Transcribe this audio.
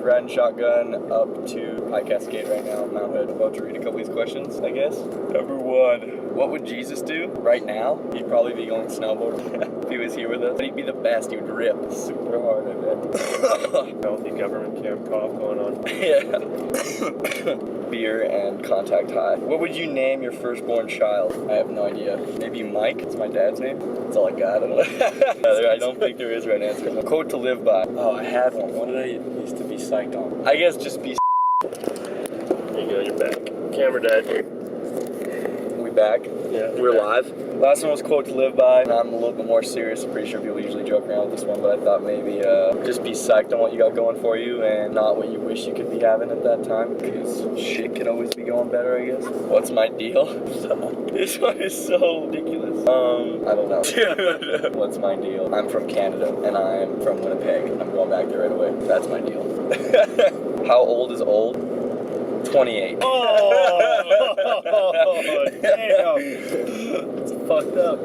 riding shotgun up to High Cascade right now, Mount Hood. About to read a couple of these questions, I guess. Number 1, what would Jesus do right now? He'd probably be going snowboard if he was here with us. But he'd be the best. He would rip super hard, I bet. Healthy government camp cough going on. Yeah. Beer and contact high. What would you name your firstborn child? I have no idea. Maybe Mike? It's my dad's name. That's all I got. I don't think there is right answer. A quote to live by. Oh, I had one. What did I used to be psyched on? I guess just be. There you go, you're back. Camera dead. We back? Yeah. We're live. Last one was quote to live by. And I'm a little bit more serious. I'm pretty sure people usually joke around with this one, but I thought maybe just be psyched on what you got going for you and not what you wish you could be having at that time, because shit could always be going better, I guess. What's my deal? This one is so ridiculous. I don't know. What's my deal? I'm from Canada and I'm from Winnipeg. I'm going back there right away. That's my deal. How old is old? 28. Oh, damn. It's fucked up.